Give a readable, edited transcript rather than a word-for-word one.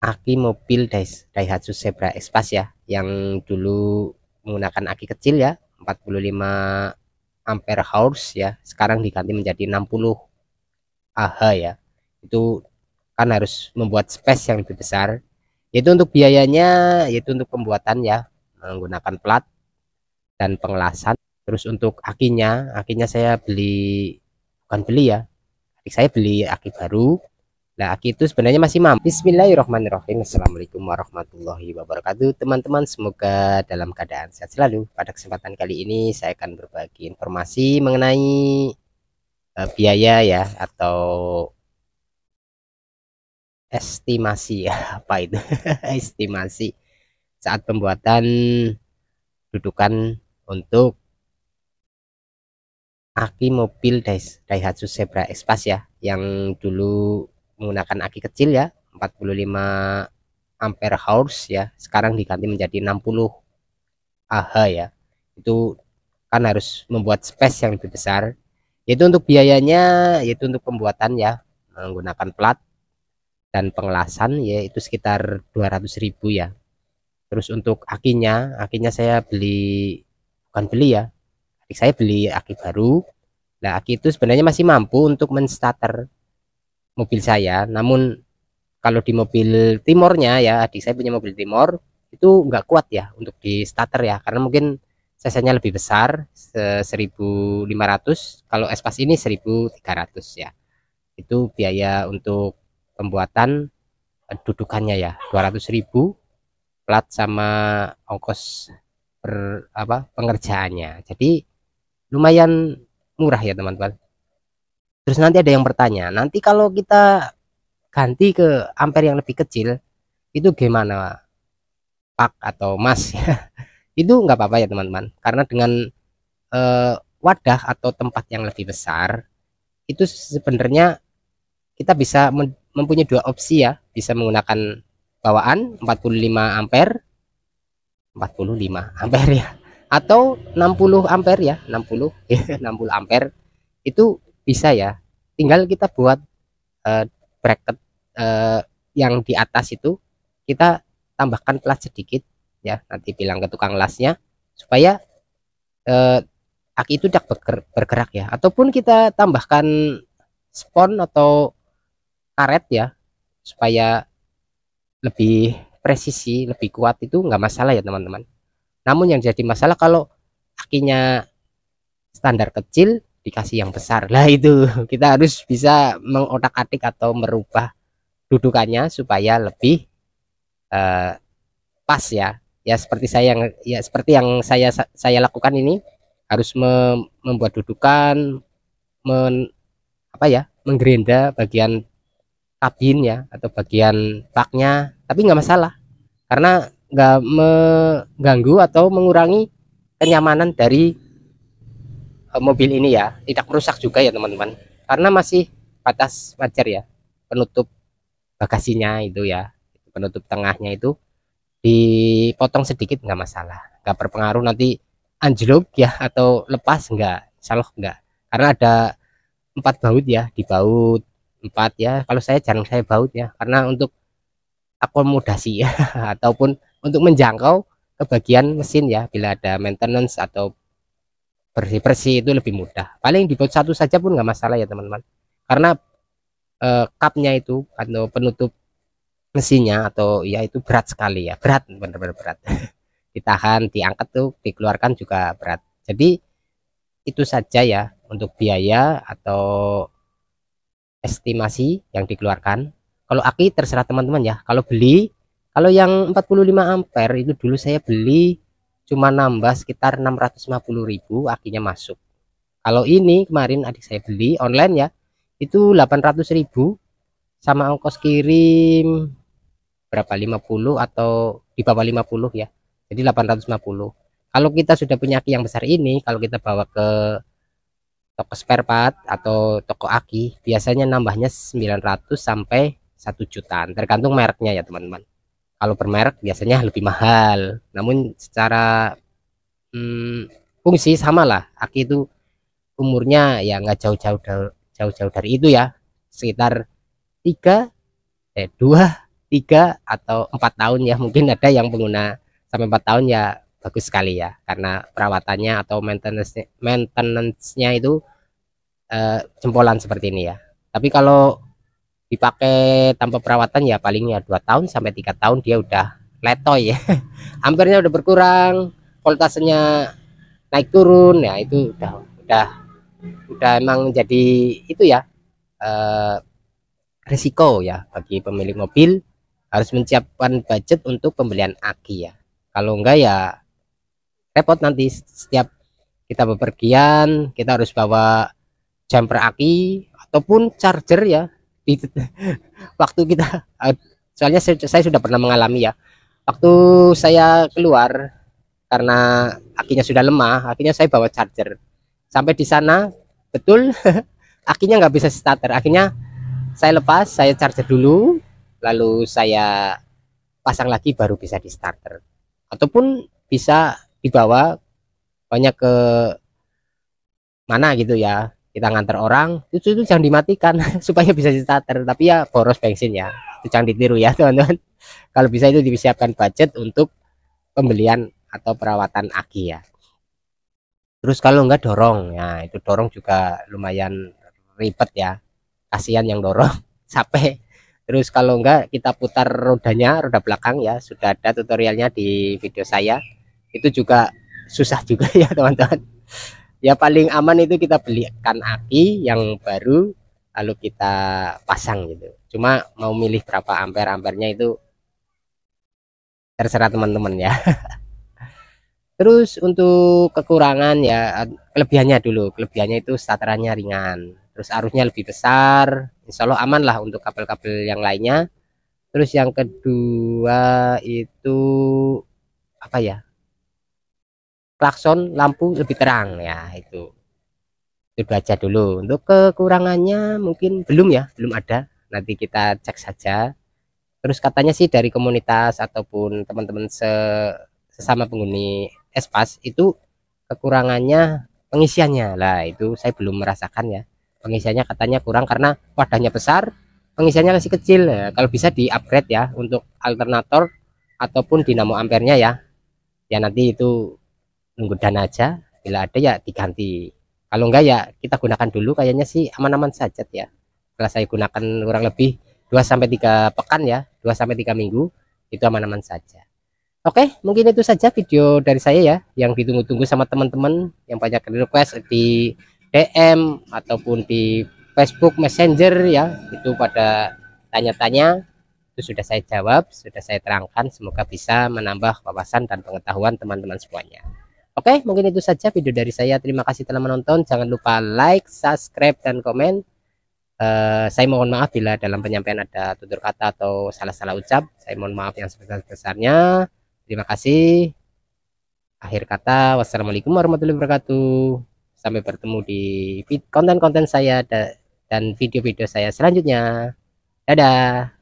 aki mobil Daihatsu Zebra Express ya, yang dulu menggunakan aki kecil ya, 45 ampere hours ya, sekarang diganti menjadi 60 Ah ya. Itu kan harus membuat space yang lebih besar. Yaitu untuk biayanya, yaitu untuk pembuatan ya, menggunakan plat dan pengelasan. Terus untuk akinya saya beli, bukan beli ya, adik saya beli aki baru. Nah, aki itu sebenarnya masih mampu. Bismillahirrahmanirrahim. Assalamualaikum warahmatullahi wabarakatuh. Teman-teman, semoga dalam keadaan sehat selalu. Pada kesempatan kali ini saya akan berbagi informasi mengenai biaya ya, atau estimasi ya. Apa itu? Estimasi saat pembuatan dudukan untuk aki mobil Daihatsu Zebra Express ya, yang dulu menggunakan aki kecil ya, 45 ampere hours ya, sekarang diganti menjadi 60 ya. Itu kan harus membuat space yang lebih besar. Yaitu untuk biayanya, yaitu untuk pembuatan ya, menggunakan plat dan pengelasan ya, itu sekitar 200.000 ya. Terus untuk akinya saya beli, bukan beli ya, adik saya beli aki baru. Nah, aki itu sebenarnya masih mampu untuk menstarter mobil saya. Namun kalau di mobil Timornya ya, adik saya punya mobil Timor, itu nggak kuat ya untuk di starter ya, karena mungkin cc-nya lebih besar, 1.500. Kalau Espas ini 1.300 ya. Itu biaya untuk pembuatan dudukannya ya, 200.000 plat sama ongkos pengerjaannya. Jadi lumayan murah ya teman-teman. Terus nanti ada yang bertanya, nanti kalau kita ganti ke ampere yang lebih kecil, itu gimana Pak atau Mas? Itu nggak apa-apa ya teman-teman, karena dengan wadah atau tempat yang lebih besar, itu sebenarnya kita bisa mempunyai dua opsi ya, bisa menggunakan bawaan 45 ampere, 45 ampere ya, atau 60 ampere ya, 60 60 ampere. Itu bisa ya, tinggal kita buat eh, bracket yang di atas itu, kita tambahkan plat sedikit ya, nanti bilang ke tukang lasnya supaya eh, aki itu tidak bergerak ya, ataupun kita tambahkan spon atau karet ya, supaya lebih presisi, lebih kuat. Itu nggak masalah ya teman-teman. Namun yang jadi masalah kalau akinya standar kecil dikasih yang besar, lah itu kita harus bisa mengotak-atik atau merubah dudukannya supaya lebih eh, pas ya. Ya seperti saya lakukan ini, harus membuat dudukan, apa ya, menggerinda bagian kabin ya, atau bagian baknya, tapi nggak masalah karena nggak mengganggu atau mengurangi kenyamanan dari mobil ini ya, tidak merusak juga ya teman-teman, karena masih batas wajar ya, penutup bagasinya itu ya, penutup tengahnya itu dipotong sedikit nggak masalah, nggak berpengaruh nanti anjlok ya atau lepas, nggak, insyaallah nggak, karena ada 4 baut ya, di baut 4 ya, kalau saya baut ya, karena untuk akomodasi ya ataupun untuk menjangkau ke bagian mesin ya, bila ada maintenance atau bersih-bersih itu lebih mudah. Paling di baut satu saja pun nggak masalah ya teman-teman, karena cupnya itu atau penutup mesinnya atau ya itu berat sekali ya, berat, benar-benar berat. Ditahan, diangkat tuh, dikeluarkan juga berat. Jadi itu saja ya untuk biaya atau estimasi yang dikeluarkan. Kalau aki terserah teman-teman ya. Kalau beli, kalau yang 45 ampere itu dulu saya beli cuma nambah sekitar 650.000 akinya masuk. Kalau ini kemarin adik saya beli online ya, itu 800.000 sama ongkos kirim berapa, 50 atau di bawah 50 ya. Jadi 850. Kalau kita sudah punya aki yang besar ini, kalau kita bawa ke toko spare part atau toko aki, biasanya nambahnya 900 sampai 1 jutaan, tergantung mereknya ya teman-teman. Kalau bermerek biasanya lebih mahal, namun secara fungsi sama lah. Aki itu umurnya ya nggak jauh-jauh dari itu ya, sekitar 2 2 3 atau 4 tahun ya, mungkin ada yang pengguna sampai 4 tahun ya bagus sekali ya, karena perawatannya atau maintenance-nya itu jempolan seperti ini ya. Tapi kalau dipakai tanpa perawatan ya paling ya 2 tahun sampai 3 tahun dia udah letoy ya. Ampernya udah berkurang, voltasenya naik turun ya, itu udah emang jadi itu ya, eh, risiko ya bagi pemilik mobil, harus menyiapkan budget untuk pembelian aki ya. Kalau enggak ya repot nanti, setiap kita bepergian kita harus bawa jumper aki ataupun charger ya di waktu kita, soalnya saya sudah pernah mengalami ya, waktu saya keluar karena akinya sudah lemah, akhirnya saya bawa charger sampai di sana betul akinya nggak bisa starter, akhirnya saya lepas, saya charger dulu, lalu saya pasang lagi baru bisa di starter, ataupun bisa dibawa banyak ke mana gitu ya, kita ngantar orang itu jangan dimatikan supaya bisa di starter, tapi ya boros bensin ya, itu jangan ditiru ya teman-teman. Kalau bisa itu disiapkan budget untuk pembelian atau perawatan aki ya. Terus kalau enggak dorong ya, itu dorong juga lumayan ribet ya, kasihan yang dorong capek. Terus kalau enggak kita putar rodanya, roda belakang ya, sudah ada tutorialnya di video saya, itu juga susah juga ya teman-teman. Ya paling aman itu kita belikan aki yang baru lalu kita pasang gitu, cuma mau milih berapa ampernya itu terserah teman-teman ya. Terus untuk kekurangan ya, kelebihannya dulu, kelebihannya itu starterannya ringan, terus arusnya lebih besar, insya Allah aman lah untuk kabel-kabel yang lainnya. Terus yang kedua itu apa ya, klakson lampu lebih terang ya, itu aja dulu. Untuk kekurangannya mungkin belum ada, nanti kita cek saja. Terus katanya sih dari komunitas ataupun teman-teman sesama penghuni Espas itu kekurangannya pengisiannya lah, itu saya belum merasakan ya, pengisiannya katanya kurang karena wadahnya besar, pengisiannya masih kecil ya. Kalau bisa di upgrade ya untuk alternator ataupun dinamo ampernya ya, ya nanti itu nunggu dana aja, bila ada ya diganti, kalau enggak ya kita gunakan dulu, kayaknya sih aman-aman saja ya. Setelah saya gunakan kurang lebih 2 sampai 3 pekan ya, 2 sampai 3 minggu, itu aman-aman saja. Oke, mungkin itu saja video dari saya ya, yang ditunggu-tunggu sama teman-teman yang banyak request di DM ataupun di Facebook Messenger ya, itu pada tanya-tanya, itu sudah saya jawab, sudah saya terangkan, semoga bisa menambah wawasan dan pengetahuan teman-teman semuanya. Oke, mungkin itu saja video dari saya. Terima kasih telah menonton. Jangan lupa like, subscribe, dan komen. Saya mohon maaf bila dalam penyampaian ada tutur kata atau salah-salah ucap. Saya mohon maaf yang sebesar-besarnya. Terima kasih. Akhir kata, wassalamualaikum warahmatullahi wabarakatuh. Sampai bertemu di konten-konten saya dan video-video saya selanjutnya. Dadah.